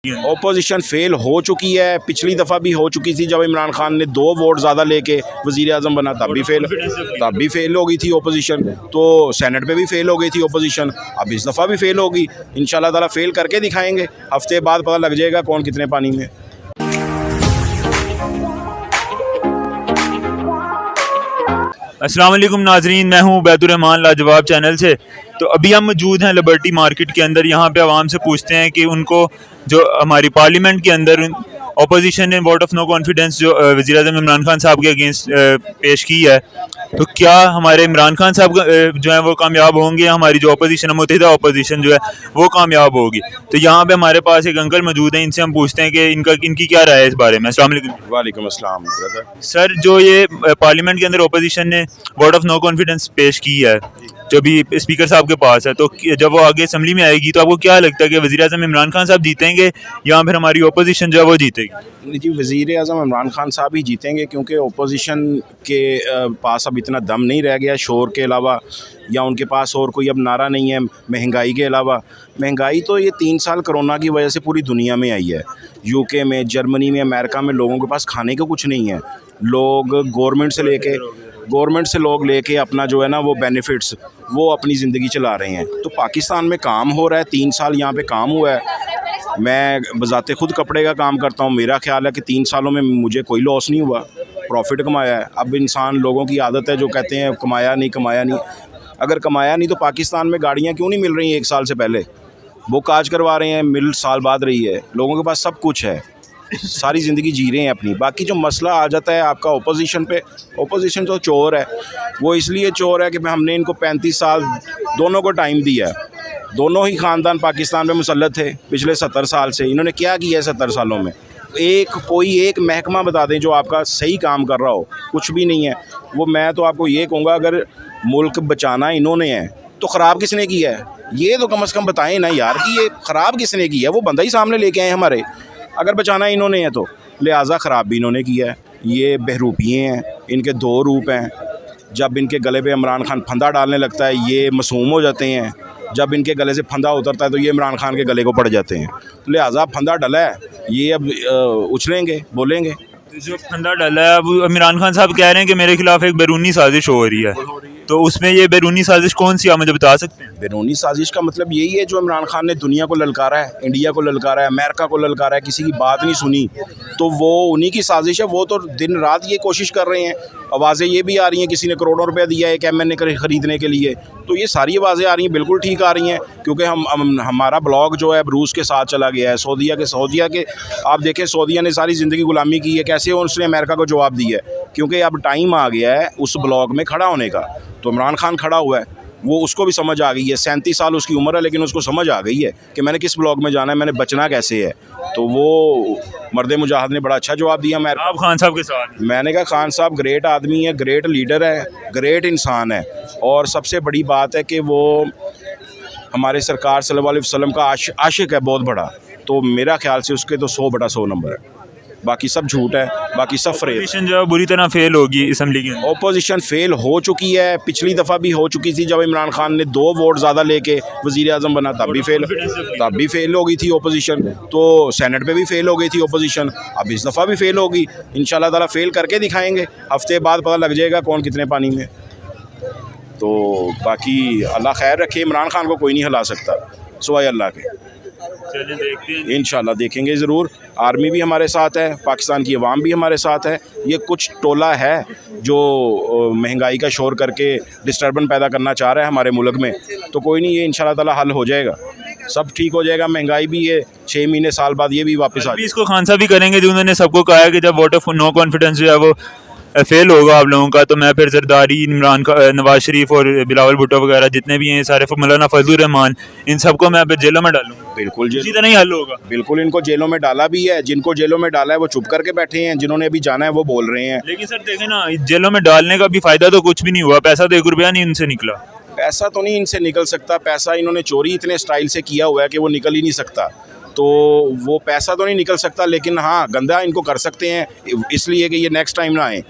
Opposition fail हो चुकी है, पिछली दफ़ा भी हो चुकी थी जब इमरान खान ने 2 वोट ज़्यादा लेके वज़ीर आज़म बना, तब भी फेल हो गई थी ओपोजिशन। तो सेनेट पे भी फेल हो गई थी ओपोजिशन, अब इस दफ़ा भी फेल होगी। इंशाल्लाह ताला फेल करके दिखाएंगे, हफ्ते बाद पता लग जाएगा कौन कितने पानी में। अस्सलाम वालेकुम नाजरीन, मैं हूँ उबैदुर्रहमान लाजवाब चैनल से। तो अभी हम मौजूद हैं लिबर्टी मार्केट के अंदर। यहाँ पे आवाम से पूछते हैं कि उनको जो हमारी पार्लियामेंट के अंदर अपोजिशन ने वोट ऑफ नो कॉन्फिडेंस जो वज़ीर आज़म इमरान खान साहब के अगेंस्ट पेश की है, तो क्या हमारे इमरान खान साहब जो है वो कामयाब होंगे, हमारी जो अपोजिशन है, मुत्तहिदा अपोजिशन जो है वो कामयाब होगी? तो यहाँ पे हमारे पास एक अंकल मौजूद हैं, इनसे हम पूछते हैं कि इनकी क्या राय है इस बारे में। अस्सलाम वालेकुम। वालेकुम अस्सलाम ब्रदर। सर, जो ये पार्लियामेंट के अंदर अपोजिशन ने वोट ऑफ नो कॉन्फिडेंस पेश की है जो भी स्पीकर साहब के पास है, तो जब वो आगे असम्बली में आएगी तो आपको क्या लगता है कि वज़ीर आज़म इमरान खान साहब जीतेंगे या फिर हमारी अपोजिशन जो है वो जीतेगी? जी, वज़ीर आज़म इमरान खान साहब ही जीतेंगे, क्योंकि ओपोजिशन के पास अब इतना दम नहीं रह गया शोर के अलावा, या उनके पास और कोई अब नारा नहीं है महंगाई के अलावा। महंगाई तो ये 3 साल कोरोना की वजह से पूरी दुनिया में आई है। यूके में, जर्मनी में, अमेरिका में लोगों के पास खाने को कुछ नहीं है। लोग गवर्नमेंट से लोग लेके अपना जो है ना वो बेनिफिट्स वो अपनी ज़िंदगी चला रहे हैं। तो पाकिस्तान में काम हो रहा है, 3 साल यहाँ पे काम हुआ है। मैं बज़ाते खुद कपड़े का काम करता हूँ, मेरा ख्याल है कि 3 सालों में मुझे कोई लॉस नहीं हुआ, प्रॉफिट कमाया है। अब इंसान, लोगों की आदत है जो कहते हैं कमाया नहीं। अगर कमाया नहीं तो पाकिस्तान में गाड़ियाँ क्यों नहीं मिल रही 1 साल से पहले? वो काज करवा रहे हैं, मिल साल बाद रही है। लोगों के पास सब कुछ है, सारी ज़िंदगी जी रहे हैं अपनी। बाकी जो मसला आ जाता है आपका ओपोजिशन पे, ओपोजिशन तो चोर है। वो इसलिए चोर है कि हमने इनको 35 साल दोनों को टाइम दिया है। दोनों ही ख़ानदान पाकिस्तान में मुसल्लत थे पिछले 70 साल से। इन्होंने क्या किया है 70 सालों में? कोई एक महकमा बता दें जो आपका सही काम कर रहा हो, कुछ भी नहीं है। वो मैं तो आपको ये कहूँगा, अगर मुल्क बचाना इन्होंने है तो ख़राब किसने किया है? ये तो कम से कम बताएं ना यार कि ये ख़राब किसने किया है। वो बंदा ही सामने लेके आए हमारे। अगर बचाना इन्होंने है तो लिहाजा ख़राब भी इन्होंने किया है। ये बहरूपिये हैं, इनके 2 रूप हैं। जब इनके गले पे इमरान खान फंदा डालने लगता है ये मासूम हो जाते हैं, जब इनके गले से फंदा उतरता है तो ये इमरान खान के गले को पड़ जाते हैं। तो लिहाजा फंदा डला है, ये अब उछलेंगे, बोलेंगे। जो फंदा डाला है, अब इमरान खान साहब कह रहे हैं कि मेरे खिलाफ एक बैरूनी साजिश हो रही है, तो उसमें ये बैरूनी साजिश कौन सी, आप मुझे बता सकते हैं? बैरूनी साजिश का मतलब यही है जो इमरान खान ने दुनिया को ललकारा है, इंडिया को ललकारा है, अमेरिका को ललकारा है, किसी की बात नहीं सुनी। तो वो उन्हीं की साजिश है। वो तो दिन रात ये कोशिश कर रहे हैं। आवाज़ें ये भी आ रही हैं किसी ने करोड़ों रुपया दिया है एक MNA ख़रीदने के लिए। तो ये सारी आवाज़ें आ रही हैं, बिल्कुल ठीक आ रही हैं, क्योंकि हमारा ब्लॉग जो है रूस के साथ चला गया है। सऊदीया के आप देखें, सऊदीया ने सारी ज़िंदगी गुलामी की है, कैसे उसने अमेरिका को जवाब दिया है? क्योंकि अब टाइम आ गया है उस ब्लॉग में खड़ा होने का। तो इमरान खान खड़ा हुआ है, वो उसको भी समझ आ गई है। 37 साल उसकी उम्र है, लेकिन उसको समझ आ गई है कि मैंने किस ब्लॉग में जाना है, मैंने बचना कैसे है। तो वो मर्द मुजाहिद ने बड़ा अच्छा जवाब दिया। मैं आप खान साहब के साथ? मैंने कहा खान साहब ग्रेट आदमी है, ग्रेट लीडर है, ग्रेट इंसान है, और सबसे बड़ी बात है कि वो हमारे सरकार सल्लल्लाहु अलैहि वसल्लम का आशिक है बहुत बड़ा। तो मेरा ख्याल से उसके तो 100 बटा 100 नंबर है। बाकी सब झूठ है, बाकी सब फ्रेब। अपोजिशन जो है बुरी तरह फेल होगी असम्बली के अंदर। ओपोजिशन फेल हो चुकी है, पिछली दफ़ा भी हो चुकी थी जब इमरान खान ने 2 वोट ज़्यादा लेके वज़ीर आज़म बना, तब भी फेल हो गई थी ओपोजिशन। तो सेनेट पे भी फेल हो गई थी ओपोजिशन, अब इस दफ़ा भी फेल होगी। इंशाल्लाह ताला फेल करके दिखाएंगे, हफ्ते बाद पता लग जाएगा कौन कितने पानी में। तो बाकी अल्लाह खैर रखे, इमरान खान को कोई नहीं हिला सकता सिवाय अल्लाह के। चलिए देखते हैं, इंशाल्लाह देखेंगे ज़रूर। आर्मी भी हमारे साथ है, पाकिस्तान की अवाम भी हमारे साथ है। ये कुछ टोला है जो महंगाई का शोर करके डिस्टर्बेंस पैदा करना चाह रहा है हमारे मुल्क में। तो कोई नहीं, ये इंशाल्लाह ताला हल हो जाएगा, सब ठीक हो जाएगा। महंगाई भी है 6 महीने साल बाद ये भी वापस आ जाएगी। इसको खान साहब भी करेंगे जो उन्होंने सबको कहा है कि जब वोट ऑफ नो कॉन्फिडेंस जो है वो फेल होगा आप लोगों का, तो मैं फिर जरदारी, इमरान का, नवाज शरीफ और बिलावल भुट्टो वगैरह जितने भी हैं सारे, मौलाना फजलुर रहमान, इन सबको मैं फिर जेलों में डालूंगा। बिल्कुल इसी तरह ही हल होगा। बिल्कुल, इनको जेलों में डाला भी है। जिनको जेलों में डाला है वो चुप करके बैठे हैं, जिन्होंने अभी जाना है वो बोल रहे हैं। लेकिन सर देखें ना, जेलों में डालने का भी फ़ायदा तो कुछ भी नहीं हुआ, पैसा तो 1 रुपया नहीं उनसे निकला। पैसा तो नहीं इनसे निकल सकता, पैसा इन्होंने चोरी इतने स्टाइल से किया हुआ है कि वो निकल ही नहीं सकता। तो वो पैसा तो नहीं निकल सकता, लेकिन हाँ गंदा इनको कर सकते हैं, इसलिए कि ये नेक्स्ट टाइम ना आए।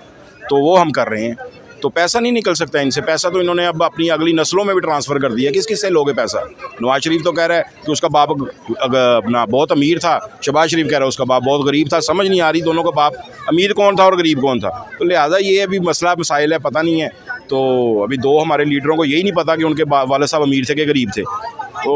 तो वो हम कर रहे हैं। तो पैसा नहीं निकल सकता इनसे। पैसा तो इन्होंने अब अपनी अगली नस्लों में भी ट्रांसफ़र कर दिया। किस किस से लोगे पैसा? नवाज शरीफ तो कह रहा है कि उसका बाप अपना बहुत अमीर था, शहबाज शरीफ कह रहा है उसका बाप बहुत गरीब था। समझ नहीं आ रही दोनों का बाप अमीर कौन था और गरीब कौन था। तो लिहाजा ये अभी मसला मसाइल है, पता नहीं है। तो अभी दो हमारे लीडरों को यही नहीं पता कि उनके वाले साहब अमीर थे कि गरीब थे। तो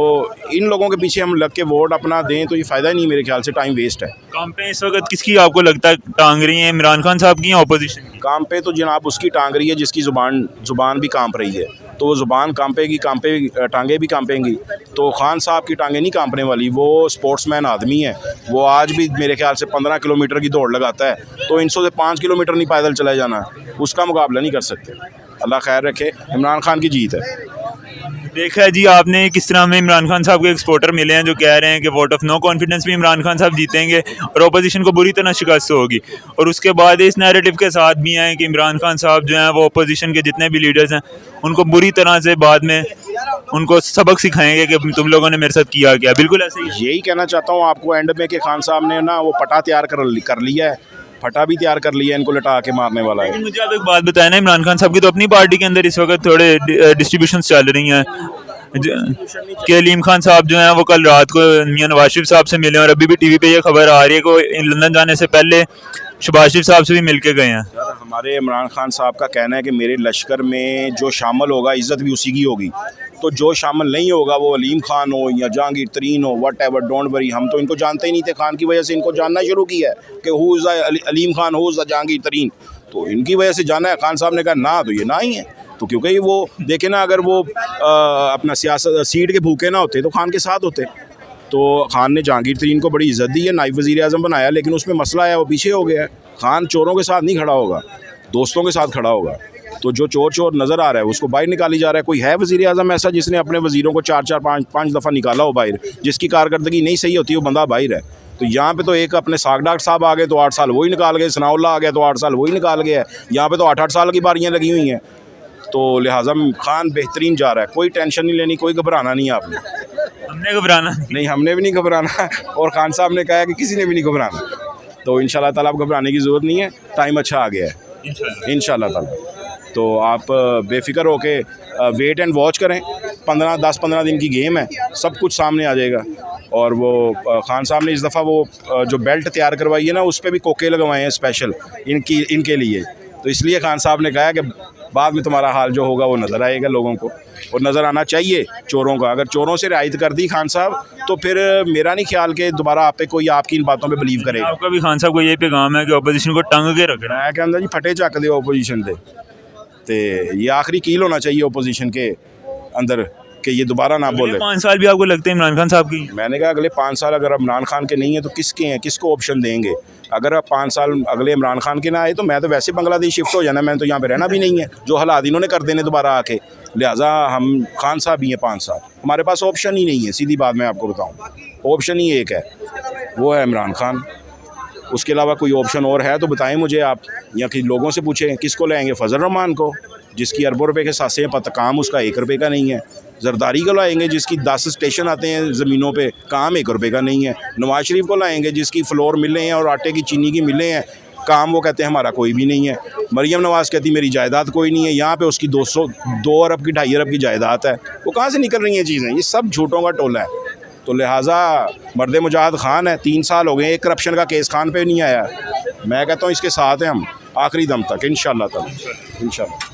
इन लोगों के पीछे हम लग के वोट अपना दें तो ये फ़ायदा ही नहीं, मेरे ख्याल से टाइम वेस्ट है। काम पे इस वक्त किसकी आपको लगता है टांग रही है, इमरान खान साहब की या अपोजिशन की? काम पे तो जनाब उसकी टांग रही है जिसकी ज़ुबान भी कांप रही है। तो वो ज़ुबान कांपेगी, टांगें भी कांपेंगी। तो खान साहब की टांगें नहीं कांपने वाली। वो स्पोर्ट्समैन आदमी है। वो आज भी मेरे ख्याल से 15 किलोमीटर की दौड़ लगाता है, तो इनसे 5 किलोमीटर नहीं पैदल चला जाना, उसका मुकाबला नहीं कर सकते। अल्लाह खैर रखे, इमरान खान की जीत है। देखा है जी आपने किस तरह हमें इमरान खान साहब के एक्सपोर्टर मिले हैं जो कह रहे हैं कि वोट ऑफ नो कॉन्फिडेंस भी इमरान खान साहब जीतेंगे और ओपोजिशन को बुरी तरह शिकस्त होगी। और उसके बाद इस नैरेटिव के साथ भी हैं कि इमरान खान साहब जो हैं वो ओपोजिशन के जितने भी लीडर्स हैं उनको बुरी तरह से बाद में उनको सबक सिखाएंगे कि तुम लोगों ने मेरे साथ किया क्या। बिल्कुल ऐसे ही यही कहना चाहता हूँ आपको एंड में कि खान साहब ने ना वो पटा तैयार कर लिया है, फटा भी तैयार कर लिया है, इनको लटा के मारने वाला है। लेकिन मुझे आप एक बात बताया ना, इमरान खान साहब की तो अपनी पार्टी के अंदर इस वक्त थोड़े डिस्ट्रीब्यूशंस चल रही हैं कि अलीम खान साहब जो हैं वो कल रात को मियां नवाज शरीफ साहब से मिले और अभी भी टीवी पे ये खबर आ रही है कि लंदन जाने से पहले शहबाज शरीफ साहब से भी मिल के गए हैं। सर हमारे इमरान खान साहब का कहना है कि मेरे लश्कर में जो शामिल होगा इज़्ज़त भी उसी की होगी। तो जो शामिल नहीं होगा वो अलीम खान हो या जहांगीर तरीन हो, वट एवर, डोंट वरी। हम तो इनको जानते ही नहीं थे, खान की वजह से इनको जानना शुरू किया है कि who is Aleem Khan, who is Jahangir तरीन। तो इनकी वजह से जाना है। खान साहब ने कहा ना, तो ये ना ही है। तो क्योंकि वो देखे ना, अगर वो अपना सियासत सीट के भूखे ना होते तो खान के साथ होते। तो खान ने जहांगीर तरीन को बड़ी इज़्ज़त दी है, नायब वज़ीर आज़म बनाया, लेकिन उसमें मसला है वो पीछे हो गया है। खान चोरों के साथ नहीं खड़ा होगा, दोस्तों के साथ खड़ा होगा। तो जो चोर नज़र आ रहा है उसको बाहर निकाली जा रहा है। कोई है वज़ीर आज़म ऐसा जिसने अपने वज़ीरों को 4-4 5 दफ़ा निकाला हो बाहर? जिसकी कारकर्दगी नहीं सही होती वो बंदा बाहर है। तो यहाँ पे तो एक अपने साग डॉक्टर साहब आ गए तो 8 साल वही निकाल गए, सनाउल्ला आ गया तो 8 साल वही निकाल गया। यहाँ पे तो 8-8 साल की बारियाँ लगी हुई हैं। तो लिहाजा खान बेहतरीन जा रहा है, कोई टेंशन नहीं लेनी, कोई घबराना नहीं है आपने। हमने घबराना नहीं, हमने भी नहीं घबराना और खान साहब ने कहा है कि किसी ने भी नहीं घबराना। तो इंशाल्लाह ताला आप घबराने की ज़रूरत नहीं है, टाइम अच्छा आ गया है इंशाल्लाह ताला। तो आप बेफिक्र होके वेट एंड वॉच करें। 10-15 दिन की गेम है, सब कुछ सामने आ जाएगा। और वो खान साहब ने इस दफ़ा वो जो बेल्ट तैयार करवाई है ना, उस पर भी कोके लगवाए हैं स्पेशल इनके लिए। तो इसलिए खान साहब ने कहा है कि बाद में तुम्हारा हाल जो होगा वो नज़र आएगा लोगों को, और नज़र आना चाहिए चोरों का। अगर चोरों से रियायत कर दी खान साहब तो फिर मेरा नहीं ख्याल कि दोबारा आप पे कोई आपकी इन बातों पे बिलीव करेगा। आपका भी खान साहब को ये पैगाम है कि अपोजिशन को टंग के रखना है। मैं कहता जी फटे चक दो अपोजिशन दे, तो ये आखिरी कील होना चाहिए अपोजिशन के अंदर कि ये दोबारा ना बोले। 5 साल भी आपको लगते हैं इमरान खान साहब की? मैंने कहा अगले 5 साल अगर इमरान खान के नहीं है तो किसके हैं, किसको ऑप्शन देंगे? अगर आप 5 साल अगले इमरान खान के ना आए तो मैं तो वैसे बांग्लादेश शिफ्ट हो जाना, मैंने तो यहाँ पे रहना भी नहीं है। जो हालात इन्होंने कर देने दोबारा आके, लिहाजा हम खान साहब ही हैं 5 साल। हमारे पास ऑप्शन ही नहीं है, सीधी बात मैं आपको बताऊँ। ऑप्शन ही एक है, वो है इमरान खान। उसके अलावा कोई ऑप्शन और है तो बताएं मुझे आप, या कि लोगों से पूछें। किसको लाएंगे? फजल रहमान को, जिसकी अरबों रुपए के सासे पता काम उसका 1 रुपये का नहीं है। जरदारी को लाएंगे जिसकी 10 स्टेशन आते हैं ज़मीनों पे, काम 1 रुपये का नहीं है। नवाज शरीफ को लाएंगे जिसकी फ्लोर मिले हैं और आटे की चीनी की मिले हैं, काम वो कहते हैं हमारा कोई भी नहीं है। मरियम नवाज़ कहती मेरी जायदाद कोई नहीं है। यहाँ पे उसकी 2 अरब की 2.5 अरब की जायदाद है। वो कहाँ से निकल रही हैं चीज़ें? ये सब झूठों का टोला है। तो लिहाजा मर्द मुजाहिद खान है, 3 साल हो गए, एक करप्शन का केस खान पे नहीं आया। मैं कहता हूँ इसके साथ हैं हम आखिरी दम तक इंशाल्लाह ताला, इंशाल्लाह।